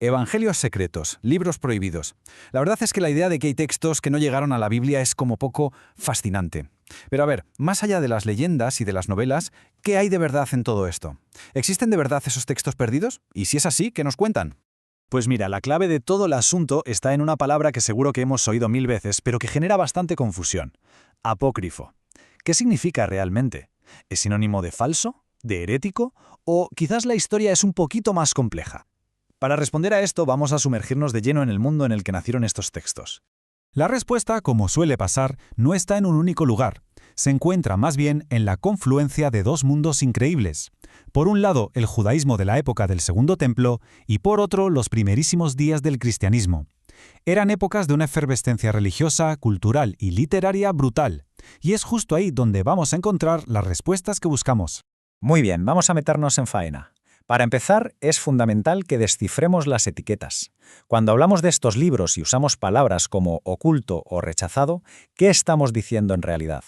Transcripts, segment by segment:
Evangelios secretos, libros prohibidos. La verdad es que la idea de que hay textos que no llegaron a la Biblia es como poco fascinante. Pero a ver, más allá de las leyendas y de las novelas, ¿qué hay de verdad en todo esto? ¿Existen de verdad esos textos perdidos? Y si es así, ¿qué nos cuentan? Pues mira, la clave de todo el asunto está en una palabra que seguro que hemos oído mil veces, pero que genera bastante confusión. Apócrifo. ¿Qué significa realmente? ¿Es sinónimo de falso? ¿De herético? ¿O quizás la historia es un poquito más compleja? Para responder a esto, vamos a sumergirnos de lleno en el mundo en el que nacieron estos textos. La respuesta, como suele pasar, no está en un único lugar. Se encuentra más bien en la confluencia de dos mundos increíbles. Por un lado, el judaísmo de la época del Segundo Templo y por otro, los primerísimos días del cristianismo. Eran épocas de una efervescencia religiosa, cultural y literaria brutal. Y es justo ahí donde vamos a encontrar las respuestas que buscamos. Muy bien, vamos a meternos en faena. Para empezar, es fundamental que descifremos las etiquetas. Cuando hablamos de estos libros y usamos palabras como oculto o rechazado, ¿qué estamos diciendo en realidad?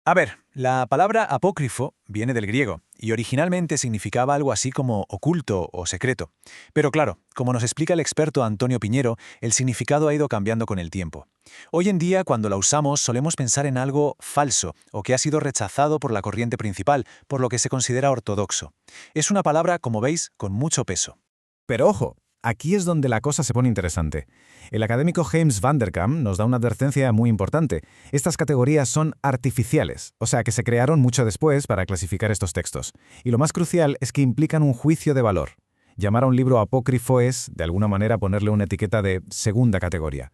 A ver, la palabra apócrifo viene del griego y originalmente significaba algo así como oculto o secreto. Pero claro, como nos explica el experto Antonio Piñero, el significado ha ido cambiando con el tiempo. Hoy en día, cuando la usamos, solemos pensar en algo falso o que ha sido rechazado por la corriente principal, por lo que se considera ortodoxo. Es una palabra, como veis, con mucho peso. Pero ojo, aquí es donde la cosa se pone interesante. El académico James Van der Kamp nos da una advertencia muy importante. Estas categorías son artificiales, o sea que se crearon mucho después para clasificar estos textos. Y lo más crucial es que implican un juicio de valor. Llamar a un libro apócrifo es, de alguna manera, ponerle una etiqueta de segunda categoría.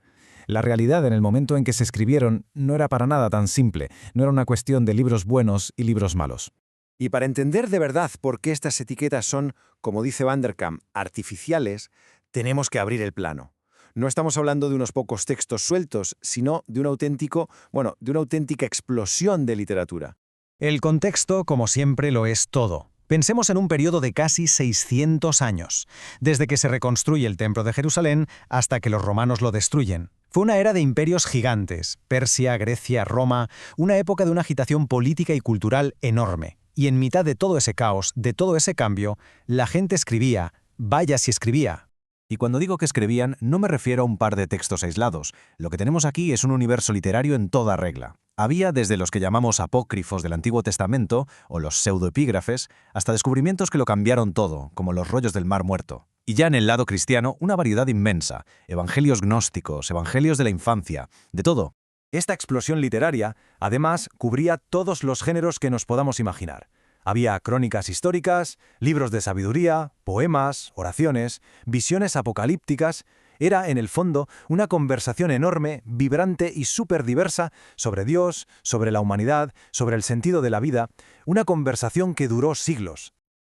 La realidad en el momento en que se escribieron no era para nada tan simple, no era una cuestión de libros buenos y libros malos. Y para entender de verdad por qué estas etiquetas son, como dice Van der Kamp, artificiales, tenemos que abrir el plano. No estamos hablando de unos pocos textos sueltos, sino de de una auténtica explosión de literatura. El contexto, como siempre, lo es todo. Pensemos en un periodo de casi 600 años, desde que se reconstruye el Templo de Jerusalén hasta que los romanos lo destruyen. Fue una era de imperios gigantes, Persia, Grecia, Roma, una época de una agitación política y cultural enorme. Y en mitad de todo ese caos, de todo ese cambio, la gente escribía, vaya si escribía. Y cuando digo que escribían, no me refiero a un par de textos aislados. Lo que tenemos aquí es un universo literario en toda regla. Había desde los que llamamos apócrifos del Antiguo Testamento, o los pseudoepígrafes, hasta descubrimientos que lo cambiaron todo, como los rollos del Mar Muerto. Y ya en el lado cristiano, una variedad inmensa. Evangelios gnósticos, evangelios de la infancia, de todo. Esta explosión literaria, además, cubría todos los géneros que nos podamos imaginar. Había crónicas históricas, libros de sabiduría, poemas, oraciones, visiones apocalípticas. Era, en el fondo, una conversación enorme, vibrante y súper diversa sobre Dios, sobre la humanidad, sobre el sentido de la vida, una conversación que duró siglos.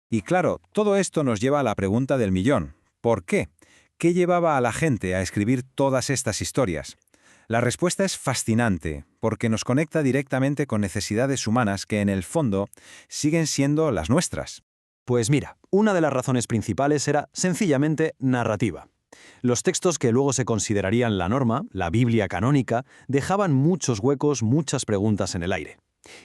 Y claro, todo esto nos lleva a la pregunta del millón. ¿Por qué? ¿Qué llevaba a la gente a escribir todas estas historias? La respuesta es fascinante, porque nos conecta directamente con necesidades humanas que, en el fondo, siguen siendo las nuestras. Pues mira, una de las razones principales era sencillamente narrativa. Los textos que luego se considerarían la norma, la Biblia canónica, dejaban muchos huecos, muchas preguntas en el aire.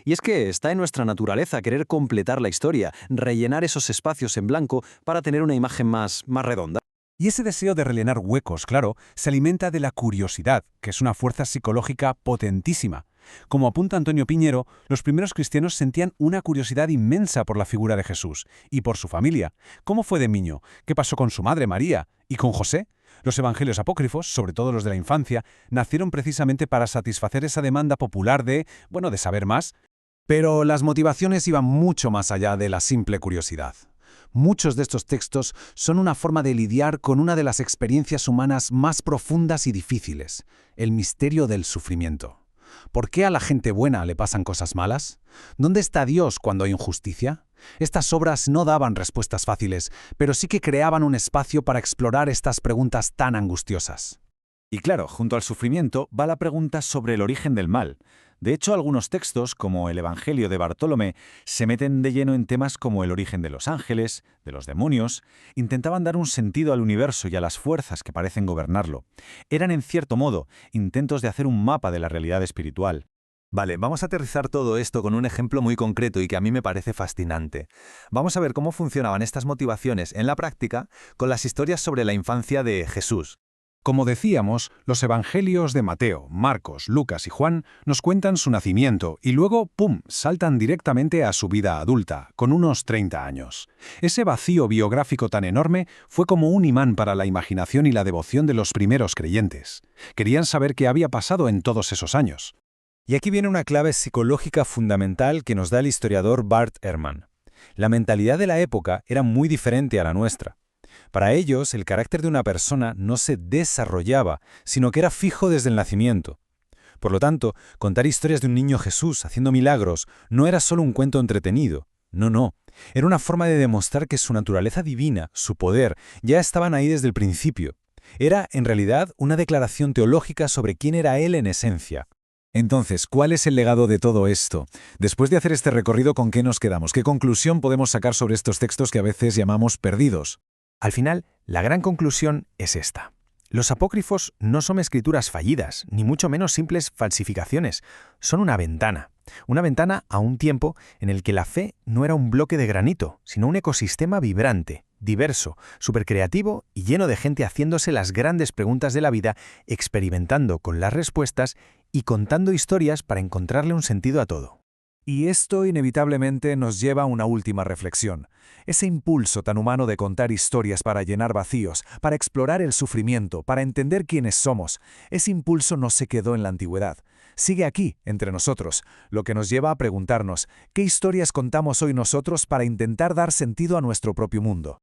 Y es que está en nuestra naturaleza querer completar la historia, rellenar esos espacios en blanco para tener una imagen más redonda. Y ese deseo de rellenar huecos, claro, se alimenta de la curiosidad, que es una fuerza psicológica potentísima. Como apunta Antonio Piñero, los primeros cristianos sentían una curiosidad inmensa por la figura de Jesús y por su familia. ¿Cómo fue de niño? ¿Qué pasó con su madre María? ¿Y con José? Los evangelios apócrifos, sobre todo los de la infancia, nacieron precisamente para satisfacer esa demanda popular de saber más. Pero las motivaciones iban mucho más allá de la simple curiosidad. Muchos de estos textos son una forma de lidiar con una de las experiencias humanas más profundas y difíciles, el misterio del sufrimiento. ¿Por qué a la gente buena le pasan cosas malas? ¿Dónde está Dios cuando hay injusticia? Estas obras no daban respuestas fáciles, pero sí que creaban un espacio para explorar estas preguntas tan angustiosas. Y claro, junto al sufrimiento va la pregunta sobre el origen del mal. De hecho, algunos textos, como el Evangelio de Bartolomé, se meten de lleno en temas como el origen de los ángeles, de los demonios. Intentaban dar un sentido al universo y a las fuerzas que parecen gobernarlo. Eran, en cierto modo, intentos de hacer un mapa de la realidad espiritual. Vale, vamos a aterrizar todo esto con un ejemplo muy concreto y que a mí me parece fascinante. Vamos a ver cómo funcionaban estas motivaciones en la práctica con las historias sobre la infancia de Jesús. Como decíamos, los evangelios de Mateo, Marcos, Lucas y Juan nos cuentan su nacimiento y luego, ¡pum!, saltan directamente a su vida adulta, con unos 30 años. Ese vacío biográfico tan enorme fue como un imán para la imaginación y la devoción de los primeros creyentes. Querían saber qué había pasado en todos esos años. Y aquí viene una clave psicológica fundamental que nos da el historiador Bart Ehrman. La mentalidad de la época era muy diferente a la nuestra. Para ellos, el carácter de una persona no se desarrollaba, sino que era fijo desde el nacimiento. Por lo tanto, contar historias de un niño Jesús haciendo milagros no era solo un cuento entretenido. No. Era una forma de demostrar que su naturaleza divina, su poder, ya estaban ahí desde el principio. Era, en realidad, una declaración teológica sobre quién era él en esencia. Entonces, ¿cuál es el legado de todo esto? Después de hacer este recorrido, ¿con qué nos quedamos? ¿Qué conclusión podemos sacar sobre estos textos que a veces llamamos perdidos? Al final, la gran conclusión es esta. Los apócrifos no son escrituras fallidas, ni mucho menos simples falsificaciones. Son una ventana a un tiempo en el que la fe no era un bloque de granito, sino un ecosistema vibrante, diverso, supercreativo y lleno de gente haciéndose las grandes preguntas de la vida, experimentando con las respuestas y contando historias para encontrarle un sentido a todo. Y esto inevitablemente nos lleva a una última reflexión. Ese impulso tan humano de contar historias para llenar vacíos, para explorar el sufrimiento, para entender quiénes somos, ese impulso no se quedó en la antigüedad. Sigue aquí, entre nosotros, lo que nos lleva a preguntarnos, ¿qué historias contamos hoy nosotros para intentar dar sentido a nuestro propio mundo?